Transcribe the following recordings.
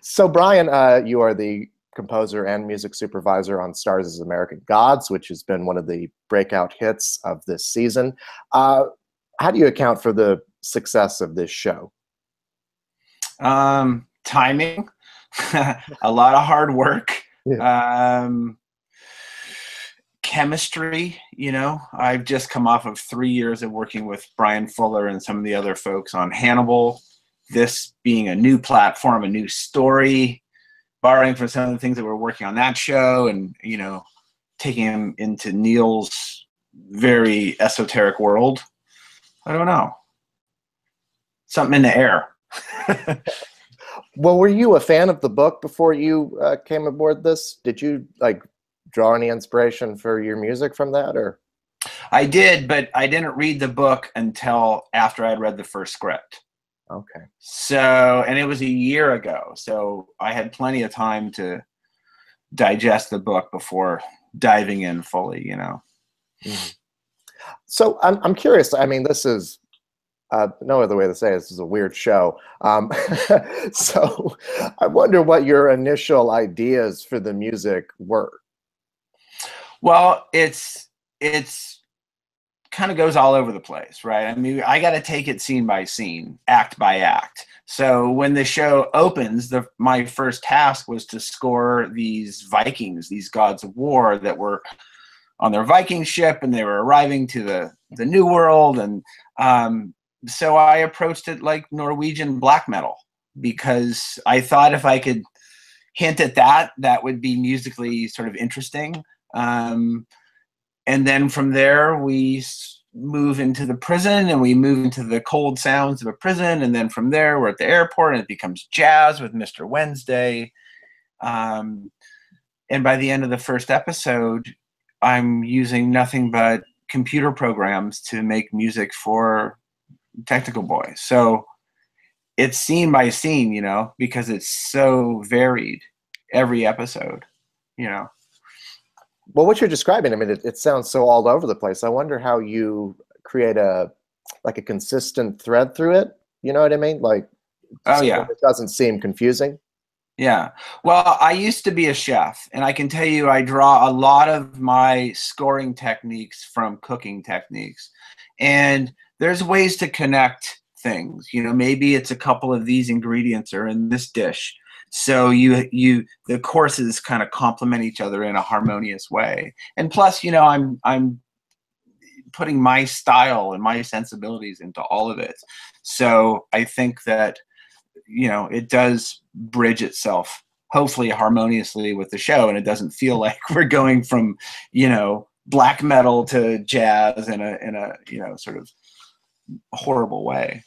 So Brian, you are the composer and music supervisor on Starz' American Gods, which has been one of the breakout hits of this season. How do you account for the success of this show? Timing, a lot of hard work, Yeah. chemistry. You know, I've just come off of 3 years of working with Brian Fuller and some of the other folks on Hannibal. This being a new platform, a new story, borrowing from some of the things that we're working on that show, and you know, taking him into Neil's very esoteric world. I don't know, something in the air. Well, were you a fan of the book before you came aboard this? Did you like draw any inspiration for your music from that, or? I did, but I didn't read the book until after I'd read the first script. Okay. So, and it was a year ago, so I had plenty of time to digest the book before diving in fully, you know. Mm-hmm. So I'm curious. I mean, this is no other way to say it, this is a weird show. So I wonder what your initial ideas for the music were. Well, it's kind of goes all over the place, right? I mean, I got to take it scene by scene, act by act. So when the show opens, my first task was to score these Vikings, these gods of war that were on their Viking ship, and they were arriving to the New World. And so I approached it like Norwegian black metal, because I thought if I could hint at that, that would be musically sort of interesting. And then from there, we move into the prison, and we move into the cold sounds of a prison. And then from there, we're at the airport, and it becomes jazz with Mr. Wednesday. And by the end of the first episode, I'm using nothing but computer programs to make music for Technical Boy. So it's scene by scene, you know, because it's so varied every episode, you know. Well, what you're describing, I mean, it sounds so all over the place. I wonder how you create a consistent thread through it. You know what I mean? Like, oh so yeah, it doesn't seem confusing. yeah. Well, I used to be a chef, and I can tell you I draw a lot of my scoring techniques from cooking techniques. And there's ways to connect things. You know, maybe it's a couple of these ingredients are in this dish, so the courses kind of complement each other in a harmonious way. And plus, you know, I'm putting my style and my sensibilities into all of it. So I think that, you know, it does bridge itself hopefully harmoniously with the show, and it doesn't feel like we're going from, you know, black metal to jazz in a you know, sort of horrible way.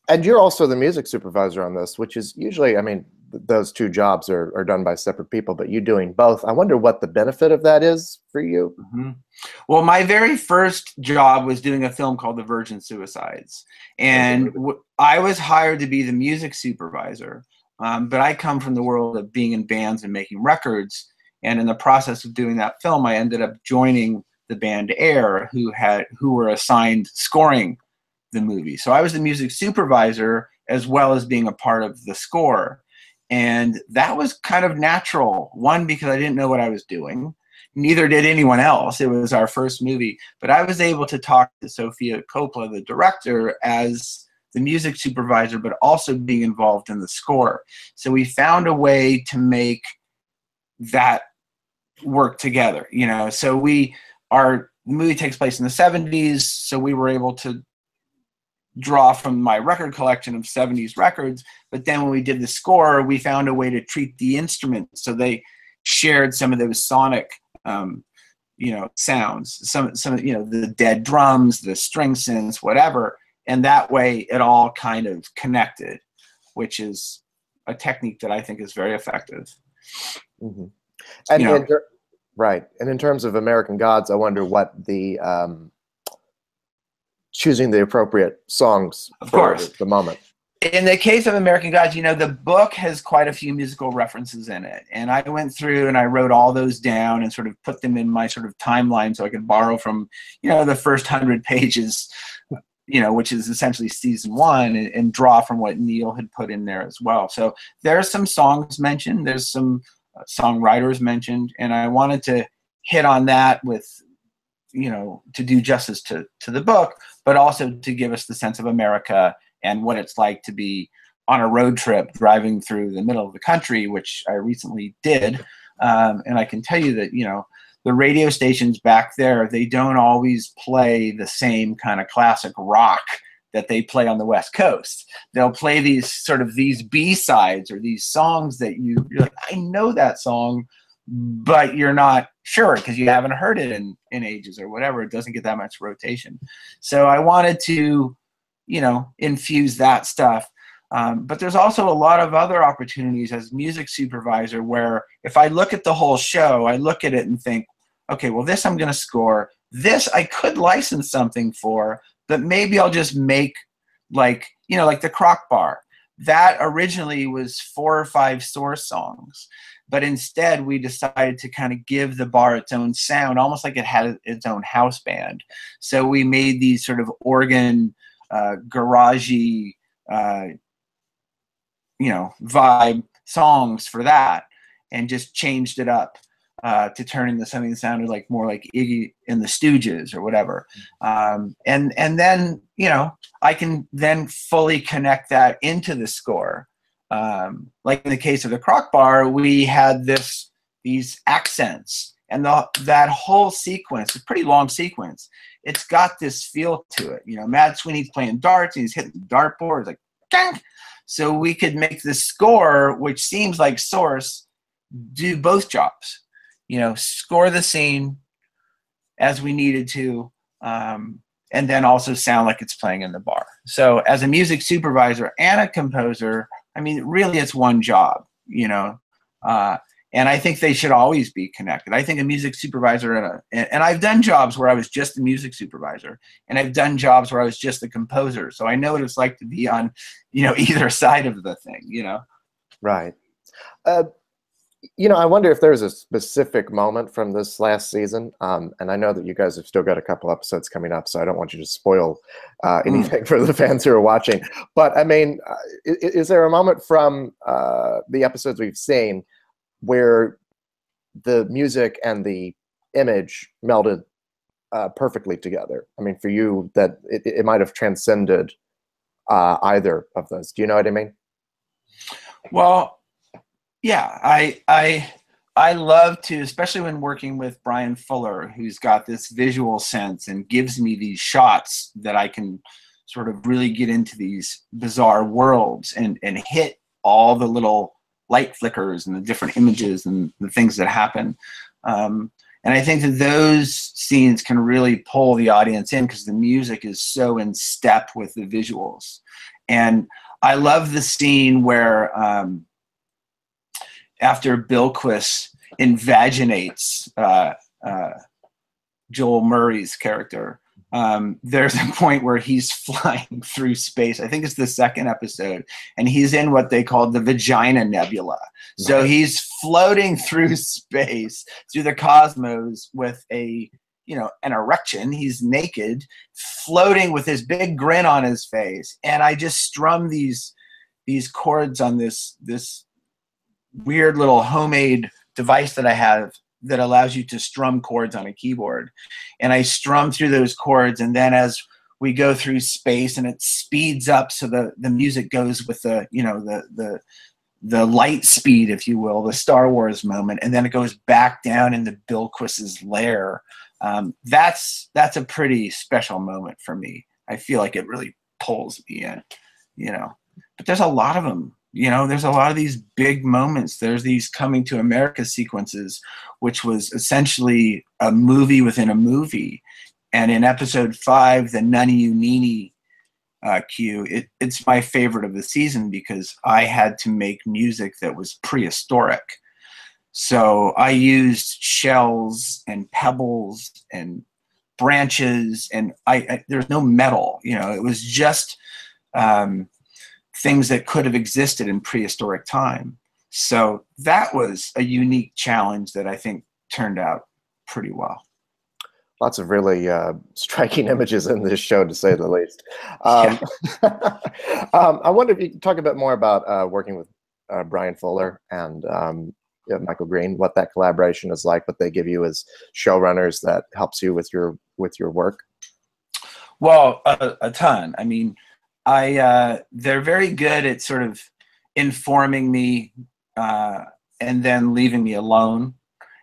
And you're also the music supervisor on this, which is usually, I mean, those two jobs are done by separate people, but you doing both. I wonder what the benefit of that is for you. Mm-hmm. Well, my very first job was doing a film called The Virgin Suicides. And I was hired to be the music supervisor. But I come from the world of being in bands and making records. And in the process of doing that film, I ended up joining the band Air, who were assigned scoring the movie. So I was the music supervisor as well as being a part of the score. And that was kind of natural. One, because I didn't know what I was doing. Neither did anyone else. It was our first movie. But I was able to talk to Sofia Coppola, the director, as the music supervisor, but also being involved in the score. So we found a way to make that work together, you know. So the movie takes place in the 70s, so we were able to draw from my record collection of 70s records. But then when we did the score, we found a way to treat the instruments, so they shared some of those sonic you know, sounds, some you know, the dead drums, the string synths, whatever, and that way it all kind of connected, which is a technique that I think is very effective. Mm-hmm. And you know, right. And in terms of American Gods, I wonder what the choosing the appropriate songs of for course, the moment. in the case of American Gods, you know, the book has quite a few musical references in it. And I went through and I wrote all those down and sort of put them in my sort of timeline so I could borrow from, you know, the first 100 pages, which is essentially season 1, and draw from what Neil had put in there as well. So there's some songs mentioned, there's some songwriters mentioned, and I wanted to hit on that with, to do justice to the book, but also to give us the sense of America and what it's like to be on a road trip driving through the middle of the country, which I recently did. And I can tell you that, the radio stations back there, they don't always play the same kind of classic rock that they play on the West Coast. They'll play these B-sides or these songs that you're like, I know that song, but you're not sure because you haven't heard it in ages or whatever. It doesn't get that much rotation. So I wanted to, infuse that stuff. But there's also a lot of other opportunities as music supervisor where if I look at the whole show, I look at it and think, okay, well, this I'm going to score. This I could license something for, but maybe I'll just make like the Croc Bar. That originally was 4 or 5 Source songs, but instead we decided to kind of give the bar its own sound, almost like it had its own house band. So we made these sort of organ, garagey, vibe songs for that, and just changed it up to turn into something that sounded like more like Iggy and the Stooges or whatever. And then, I can then fully connect that into the score. Like in the case of the Croc Bar, we had these accents, and that whole sequence, a pretty long sequence, it's got this feel to it. Mad Sweeney's playing darts and he's hitting the dartboard. It's like, dang! So we could make the score, which seems like Source, do both jobs. Score the scene as we needed to, and then also sound like it's playing in the bar. So as a music supervisor and a composer, I mean, really it's one job, and I think they should always be connected. I think a music supervisor, and I've done jobs where I was just a music supervisor, and I've done jobs where I was just a composer. So I know what it's like to be on, either side of the thing, Right. I wonder if there's a specific moment from this last season, and I know that you guys have still got a couple episodes coming up, so I don't want you to spoil anything for the fans who are watching. But I mean, is there a moment from the episodes we've seen where the music and the image melded perfectly together? I mean, for you, that it might have transcended either of those. Do you know what I mean? Well, yeah, I love to, especially when working with Brian Fuller, who's got this visual sense and gives me these shots that I can sort of really get into these bizarre worlds and hit all the little light flickers and the different images and the things that happen. And I think that those scenes can really pull the audience in because the music is so in step with the visuals. And I love the scene where after Bilquis invaginates Joel Murray's character, there's a point where he's flying through space. I think it's the 2nd episode, and he's in what they call the Vagina Nebula. So he's floating through space, through the cosmos with an erection. He's naked, floating with this big grin on his face. And I just strum these chords on this weird little homemade device that I have that allows you to strum chords on a keyboard. And I strum through those chords, and then as we go through space and it speeds up so the music goes with the light speed, if you will, the Star Wars moment, and then it goes back down into Bilquis's lair. That's a pretty special moment for me. I feel like it really pulls me in, but there's a lot of them. There's a lot of these big moments. There's these Coming to America sequences, which was essentially a movie within a movie. And in episode 5, the Nunny You Nini cue, it's my favorite of the season because I had to make music that was prehistoric. So I used shells and pebbles and branches, and there's no metal. It was just things that could have existed in prehistoric time. So that was a unique challenge that I think turned out pretty well. Lots of really striking images in this show, to say the least. Yeah. I wonder if you could talk a bit more about working with Brian Fuller and Michael Green, what that collaboration is like, what they give you as showrunners that helps you with your work. Well, a ton. I mean, they're very good at sort of informing me and then leaving me alone,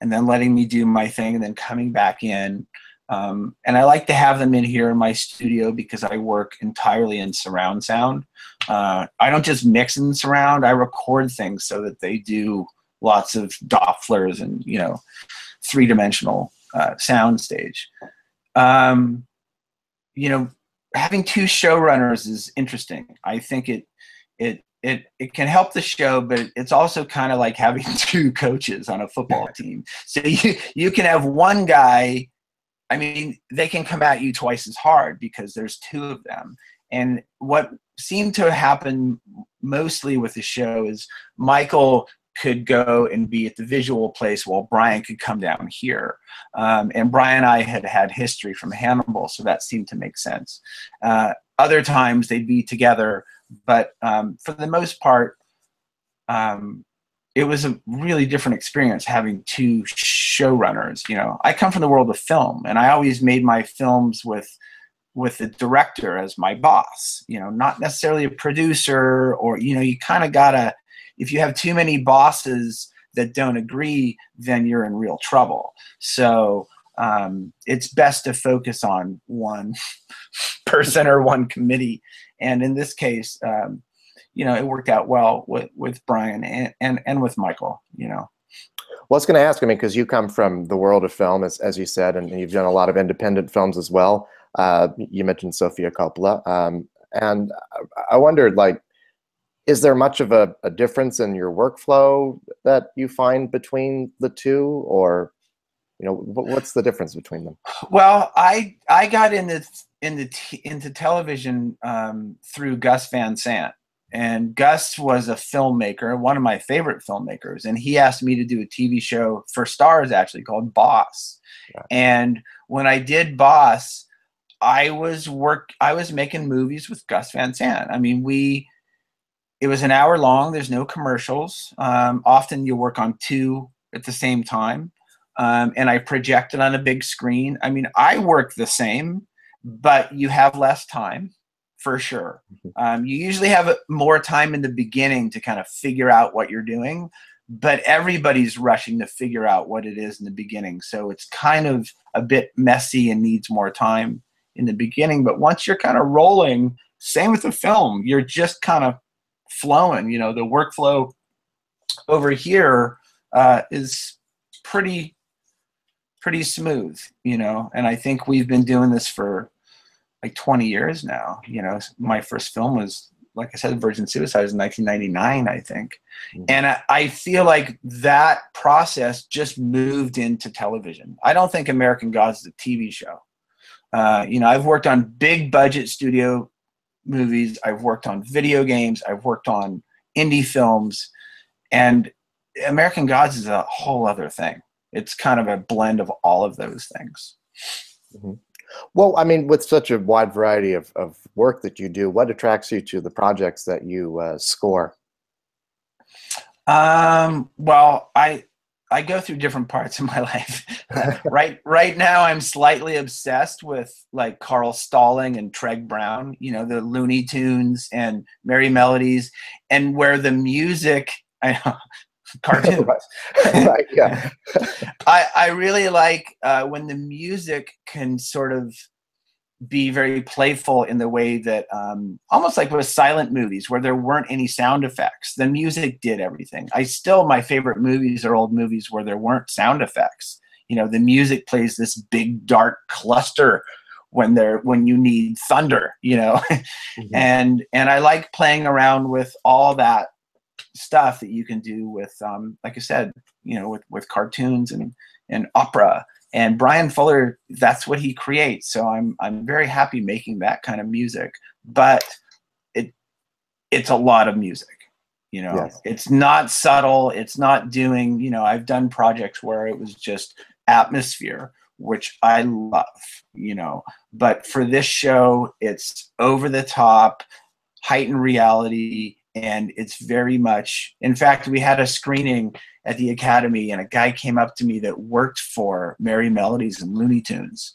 and then letting me do my thing, and then coming back in. And I like to have them in here in my studio because I work entirely in surround sound. I don't just mix in surround, I record things so that they do lots of Dopplers and, you know, three-dimensional sound stage. You know, having two showrunners is interesting. I think it can help the show, but it's also kind of like having two coaches on a football team. So you can have one guy, I mean, they can come at you twice as hard because there's two of them. And what seemed to happen mostly with the show is Michael could go and be at the visual place while Brian could come down here. And Brian and I had history from Hannibal, so that seemed to make sense. Other times they'd be together, but for the most part, it was a really different experience having two showrunners. You know, I come from the world of film, and I always made my films with the director as my boss, you know, not necessarily a producer, or, you know, you kind of gotta, if you have too many bosses that don't agree, then you're in real trouble. So it's best to focus on one person or one committee. And in this case, you know, it worked out well with Brian and with Michael, you know. Well, I was going to ask, I mean, because you come from the world of film, as you said, and you've done a lot of independent films as well. You mentioned Sofia Coppola. And I wondered, like, is there much of a difference in your workflow that you find between the two, or, you know, what's the difference between them? Well, I got into television through Gus Van Sant, and Gus was a filmmaker, one of my favorite filmmakers, and he asked me to do a TV show for Starz, actually, called Boss. Yeah. And when I did Boss, I was making movies with Gus Van Sant. I mean, it was an hour long. There's no commercials. Often you work on two at the same time. And I projected on a big screen. I mean, I work the same, but you have less time, for sure. You usually have more time in the beginning to kind of figure out what you're doing, but everybody's rushing to figure out what it is in the beginning. So it's kind of a bit messy and needs more time in the beginning. But once you're kind of rolling, same with the film, you're just kind of flowing. You know, the workflow over here is pretty smooth, you know. And I think we've been doing this for like 20 years now. You know, my first film was, like I said, Virgin Suicide in 1999, I think. Mm-hmm. And I feel like that process just moved into television. I don't think American Gods is a TV show. You know, I've worked on big budget studio movies. I've worked on video games. I've worked on indie films, and American Gods is a whole other thing. It's kind of a blend of all of those things. Mm-hmm. Well, I mean, with such a wide variety of work that you do, what attracts you to the projects that you score? Well, I go through different parts of my life. Right now, I'm slightly obsessed with like Carl Stalling and Treg Brown, you know, the Looney Tunes and Merry Melodies, and where the music, I know, cartoons. Right, yeah. I really like when the music can sort of be very playful in the way that almost like with silent movies where there weren't any sound effects. The music did everything. My favorite movies are old movies where there weren't sound effects. You know, the music plays this big dark cluster when you need thunder, you know. Mm-hmm. And I like playing around with all that stuff that you can do with like I said, you know, with cartoons and opera. And Brian Fuller, that's what he creates. So I'm very happy making that kind of music. But it's a lot of music, you know. Yes. It's not subtle. It's not doing, you know, I've done projects where it was just atmosphere, which I love, you know. But for this show, it's over the top, heightened reality, and it's very much, in fact, we had a screening at the Academy, and a guy came up to me that worked for Merry Melodies and Looney Tunes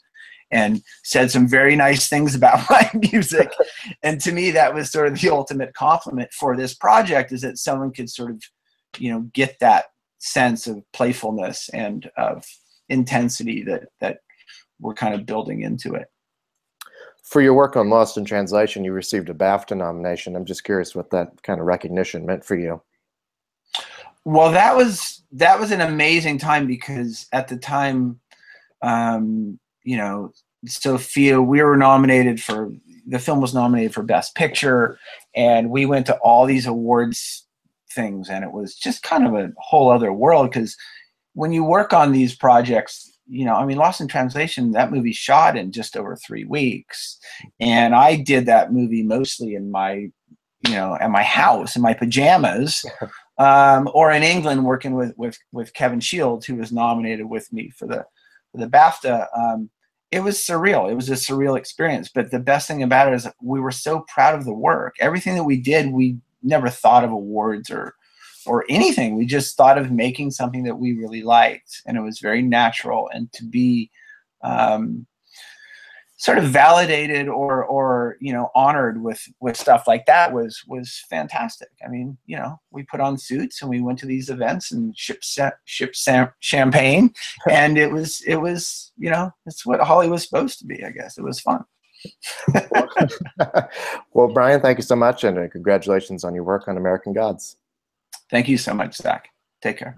and said some very nice things about my music. And to me, that was sort of the ultimate compliment for this project, is that someone could sort of, you know, get that sense of playfulness and of intensity that we're kind of building into it. For your work on Lost in Translation, you received a BAFTA nomination. I'm just curious what that kind of recognition meant for you. Well, that was an amazing time, because at the time, you know, Sophia, we were nominated for, the film was nominated for Best Picture, and we went to all these awards things, and it was just kind of a whole other world, because when you work on these projects, you know, I mean, Lost in Translation, that movie shot in just over 3 weeks, and I did that movie mostly in my, you know, at my house in my pajamas, or in England working with Kevin Shields, who was nominated with me for the BAFTA. It was surreal. It was a surreal experience. But the best thing about it is we were so proud of the work. Everything that we did, we never thought of awards or anything. We just thought of making something that we really liked, and it was very natural. And to be sort of validated or you know, honored with stuff like that was fantastic. I mean, you know, we put on suits and we went to these events and shipped champagne, and it was you know, it's what Hollywood's supposed to be, I guess. It was fun. Well, Brian, thank you so much, and congratulations on your work on American Gods. Thank you so much, Zach. Take care.